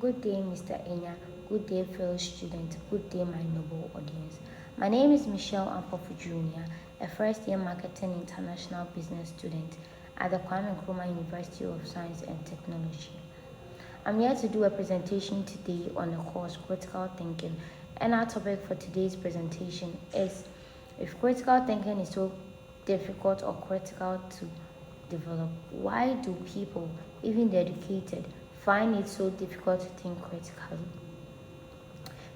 Good day, Mr. Enya. Good day, fellow students. Good day, my noble audience. My name is Michelle Ampofu Jr., a first-year Marketing International Business student at the Kwame Nkrumah University of Science and Technology. I'm here to do a presentation today on the course Critical Thinking, and our topic for today's presentation is if critical thinking is so difficult or critical to develop, why do people, even the educated, find it so difficult to think critically?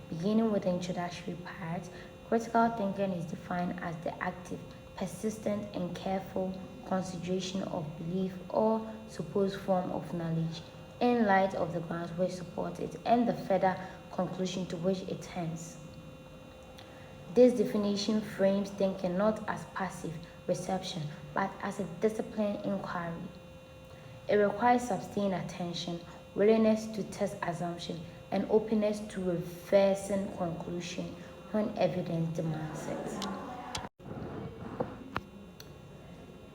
Beginning with the introductory part, critical thinking is defined as the active, persistent, and careful consideration of belief or supposed form of knowledge in light of the grounds which support it and the further conclusion to which it tends. This definition frames thinking not as passive reception, but as a disciplined inquiry. It requires sustained attention, willingness to test assumption, and openness to reversing conclusion when evidence demands it.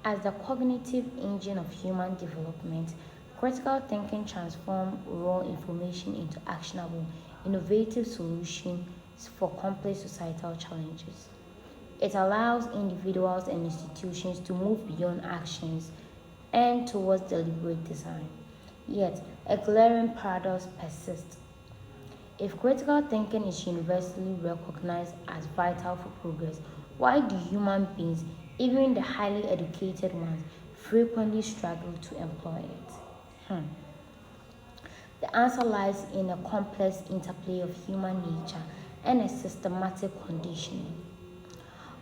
As the cognitive engine of human development, critical thinking transforms raw information into actionable, innovative solutions for complex societal challenges. It allows individuals and institutions to move beyond actions and towards deliberate design. Yet, a glaring paradox persists. If critical thinking is universally recognized as vital for progress, why do human beings, even the highly educated ones, frequently struggle to employ it? The answer lies in a complex interplay of human nature and a systematic conditioning.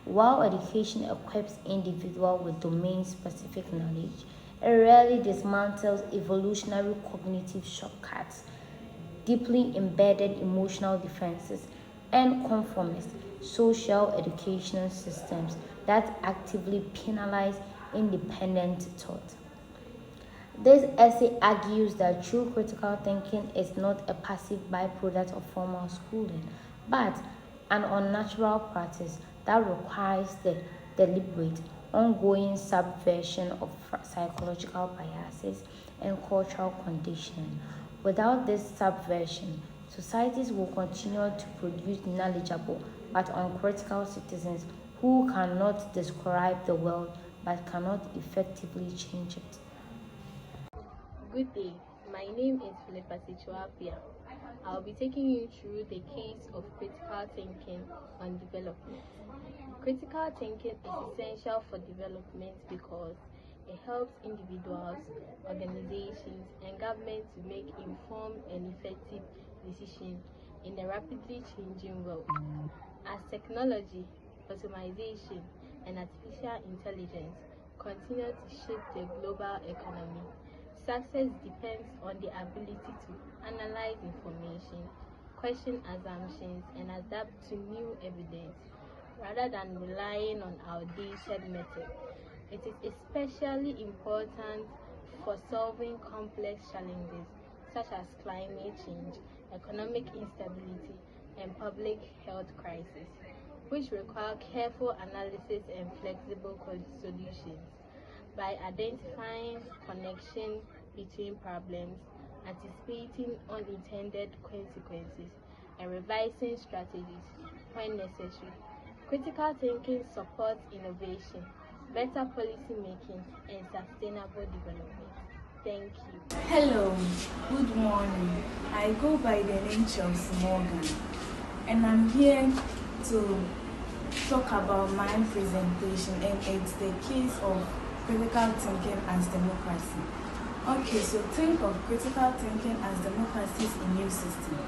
While education equips individuals with domain-specific knowledge, it rarely dismantles evolutionary cognitive shortcuts, deeply embedded emotional defenses, and conformist social educational systems that actively penalize independent thought. This essay argues that true critical thinking is not a passive byproduct of formal schooling, but an unnatural practice that requires the deliberate, ongoing subversion of psychological biases and cultural conditioning. Without this subversion, societies will continue to produce knowledgeable but uncritical citizens who cannot describe the world but cannot effectively change it. Good day, my name is Philippa Sichuapia. I'll be taking you through the case of critical thinking on development. Critical thinking is essential for development because it helps individuals, organizations, and governments to make informed and effective decisions in a rapidly changing world. As technology, automation, and artificial intelligence continue to shape the global economy, success depends on the ability to analyze information, question assumptions, and adapt to new evidence, rather than relying on outdated methods. It is especially important for solving complex challenges such as climate change, economic instability, and public health crises, which require careful analysis and flexible solutions. By identifying connections between problems, anticipating unintended consequences, and revising strategies when necessary, critical thinking supports innovation, better policy making, and sustainable development. Thank you. Hello, good morning. I go by the name Chelsea Morgan, and I'm here to talk about my presentation, and it's the case of critical thinking as democracy. Okay, so think of critical thinking as democracy's immune system.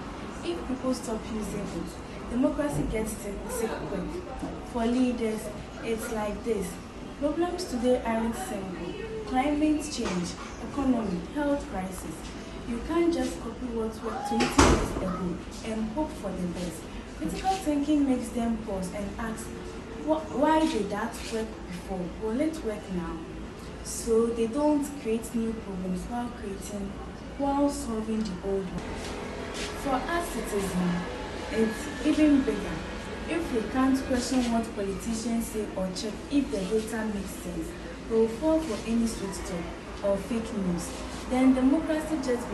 If people stop using it, democracy gets sick quick. For leaders, it's like this. Problems today aren't simple. Climate change, economy, health crisis. You can't just copy what worked 20 years ago and hope for the best. Critical thinking makes them pause and ask, why did that work before? Will it work now? So they don't create new problems while solving the old ones. For us citizens, it's even bigger. If we can't question what politicians say or check if the data makes sense, we'll fall for any sweet talk. or fake news, then democracy just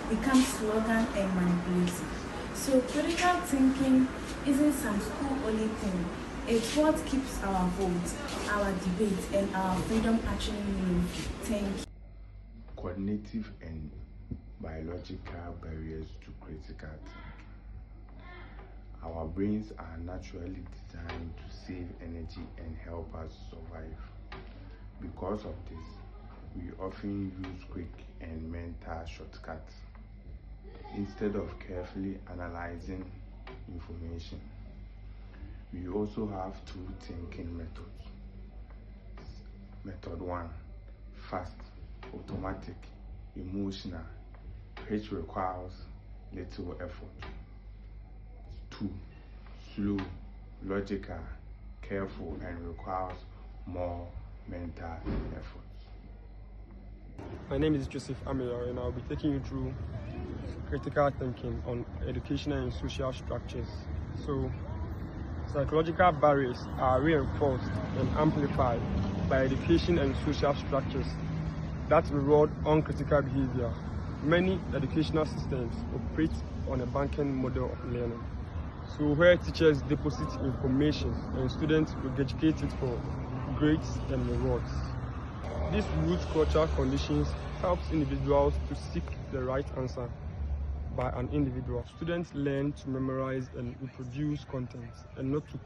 becomes slogan and manipulative. So critical thinking isn't some school only thing. It's what keeps our votes, our debates, and our freedom actually meaningful. Thank you. Cognitive and biological barriers to critical thinking. Our brains are naturally designed to save energy and help us survive. Because of this, we often use quick and mental shortcuts instead of carefully analyzing information. We also have two thinking methods. Method 1, fast, automatic, emotional, which requires little effort. 2, slow, logical, careful, and requires more mental effort. My name is Joseph Amila, and I'll be taking you through critical thinking on educational and social structures. So, psychological barriers are reinforced and amplified by education and social structures that reward uncritical behavior. Many educational systems operate on a banking model of learning, so where teachers deposit information and students regurgitate it for grades and rewards. These root cultural conditions helps individuals to seek the right answer by an individual. Students learn to memorize and reproduce content and not to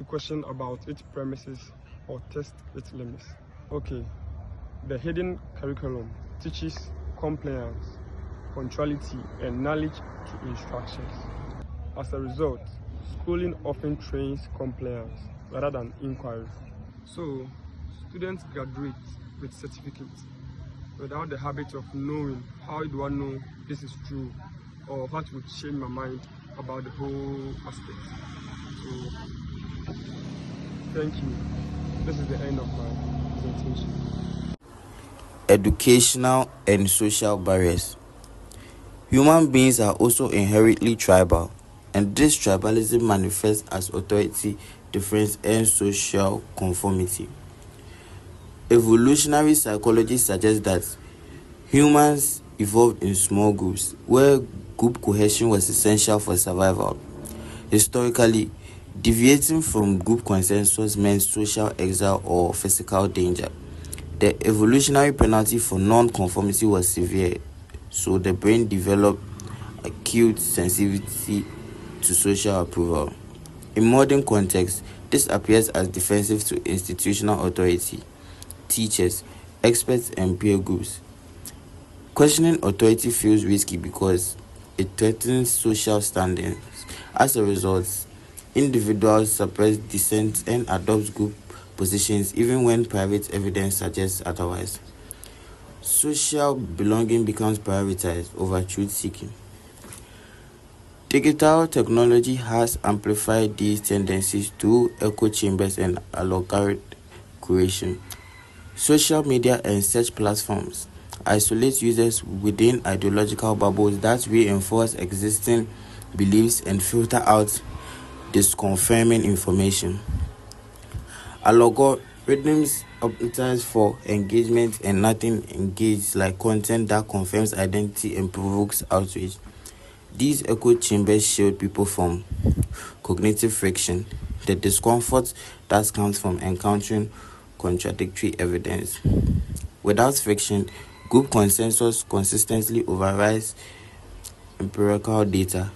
question about its premises or test its limits. Okay, the hidden curriculum teaches compliance, punctuality, and knowledge to instructions. As a result, schooling often trains compliance rather than inquiry. So, students graduate with certificates without the habit of knowing how do I know this is true or what would change my mind about the whole aspect. So, thank you. This is the end of my presentation. Educational and social barriers. Human beings are also inherently tribal, and this tribalism manifests as authority, difference, and social conformity. Evolutionary psychology suggests that humans evolved in small groups where group cohesion was essential for survival. Historically, deviating from group consensus meant social exile or physical danger. The evolutionary penalty for non-conformity was severe, so the brain developed acute sensitivity to social approval. In modern context, this appears as defensive to institutional authority, teachers, experts, and peer groups. Questioning authority feels risky because it threatens social standings. As a result, individuals suppress dissent and adopt group positions even when private evidence suggests otherwise. Social belonging becomes prioritized over truth-seeking. Digital technology has amplified these tendencies through echo chambers and algorithm creation. Social media and search platforms isolate users within ideological bubbles that reinforce existing beliefs and filter out disconfirming information. Algorithms optimize for engagement and nothing engaged, like content that confirms identity and provokes outrage. These echo chambers shield people from cognitive friction, the discomfort that comes from encountering contradictory evidence. Without friction, group consensus consistently overrides empirical data.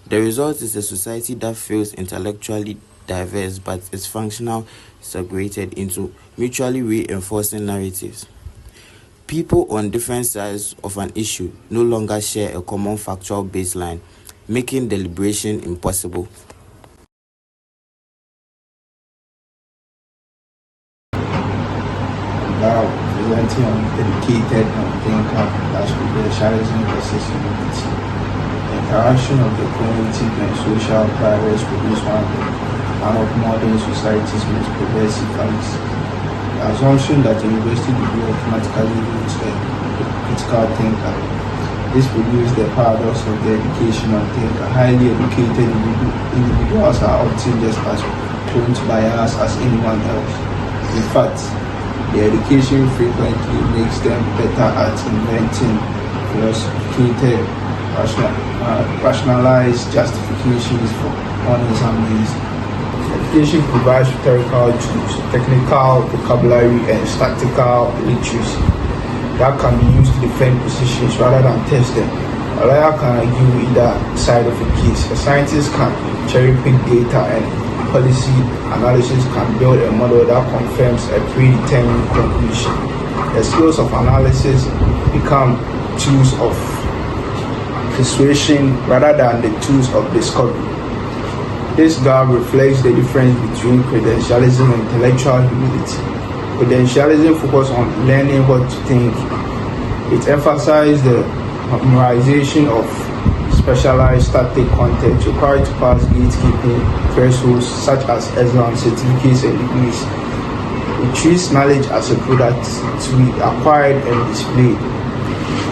The result is a society that feels intellectually diverse but is functionally segregated into mutually reinforcing narratives. People on different sides of an issue no longer share a common factual baseline, making deliberation impossible. Now, presenting on educated thinker as credentialism versus humility. The interaction of the cognitive and social barriers produce one of modern society's most progressive fallacies. The assumption that a university degree automatically leads a critical thinker. This produces the paradox of the educational thinker. Highly educated individuals are often just as prone to bias as anyone else. In fact, The education frequently makes them better at inventing sophisticated, rationalized justifications for unexamined reasons. Education provides rhetorical tools, technical vocabulary, and statistical literacy that can be used to defend positions rather than test them. A lawyer can argue either side of a case. A scientist can cherry-pick data, and policy analysis can build a model that confirms a predetermined conclusion. The skills of analysis become tools of persuasion rather than the tools of discovery. This gap reflects the difference between credentialism and intellectual humility. Credentialism focuses on learning what to think. It emphasizes the memorization of specialized static content required to pass gatekeeping thresholds such as exams, certificates, and degrees. It treats knowledge as a product to be acquired and displayed.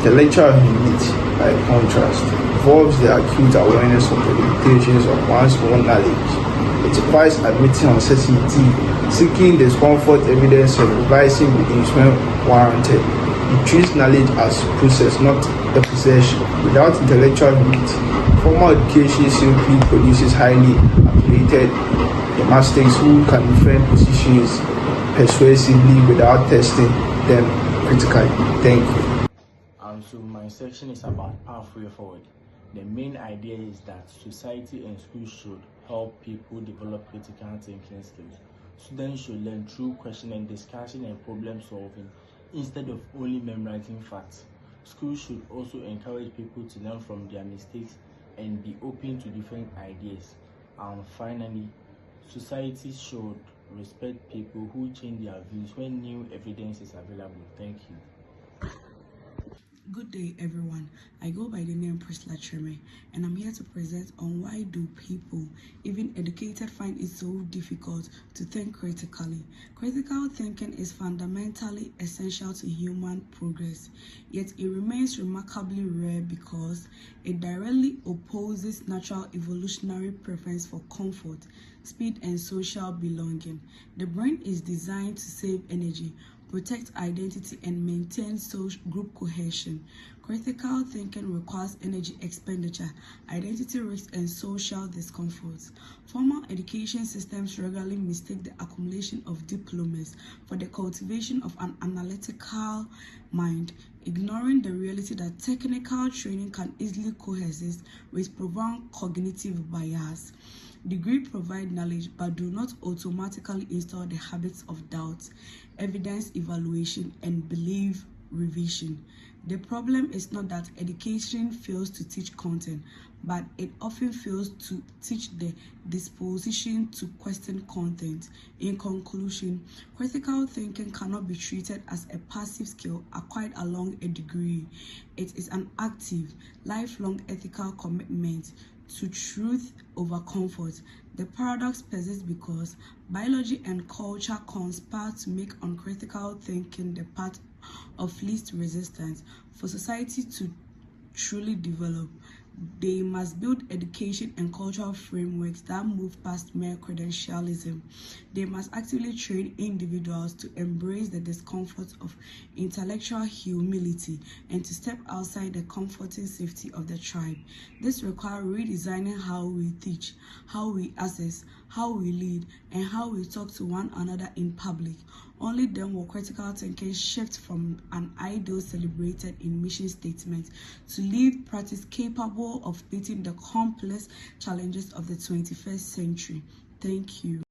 Intellectual humility, by contrast, involves the acute awareness of the limitations of one's own knowledge. It requires admitting uncertainty, seeking discomfort evidence, and revising beliefs when warranted. It treats knowledge as a process, not a possession. Without intellectual humility, formal education simply produces highly accumulated gymnastics who can defend positions persuasively without testing them critically. Thank you. So my section is about pathway forward. The main idea is that society and schools should help people develop critical thinking skills. Students should learn through questioning, discussion, and problem solving instead of only memorizing facts. Schools should also encourage people to learn from their mistakes and be open to different ideas. And finally, society should respect people who change their views when new evidence is available. Thank you. Good day, everyone. I go by the name Priscilla Treme, and I'm here to present on why do people, even educated, find it so difficult to think critically. Critical thinking is fundamentally essential to human progress, yet it remains remarkably rare because it directly opposes natural evolutionary preference for comfort, speed, and social belonging. The brain is designed to save energy, protect identity, and maintain social group cohesion. Critical thinking requires energy expenditure, identity risk, and social discomfort. Formal education systems regularly mistake the accumulation of diplomas for the cultivation of an analytical mind, ignoring the reality that technical training can easily coexist with profound cognitive bias. Degrees provide knowledge but do not automatically install the habits of doubt, evidence evaluation, and belief revision. The problem is not that education fails to teach content, but it often fails to teach the disposition to question content. In conclusion, critical thinking cannot be treated as a passive skill acquired along a degree. It is an active, lifelong ethical commitment to truth over comfort. The paradox persists because biology and culture conspire to make uncritical thinking the path of least resistance. For society to truly develop, they must build education and cultural frameworks that move past mere credentialism. They must actively train individuals to embrace the discomfort of intellectual humility and to step outside the comforting safety of the tribe. This requires redesigning how we teach, how we assess, how we lead, and how we talk to one another in public. Only then will critical thinking shift from an ideal celebrated in mission statements to lived practice capable of meeting the complex challenges of the 21st century. Thank you.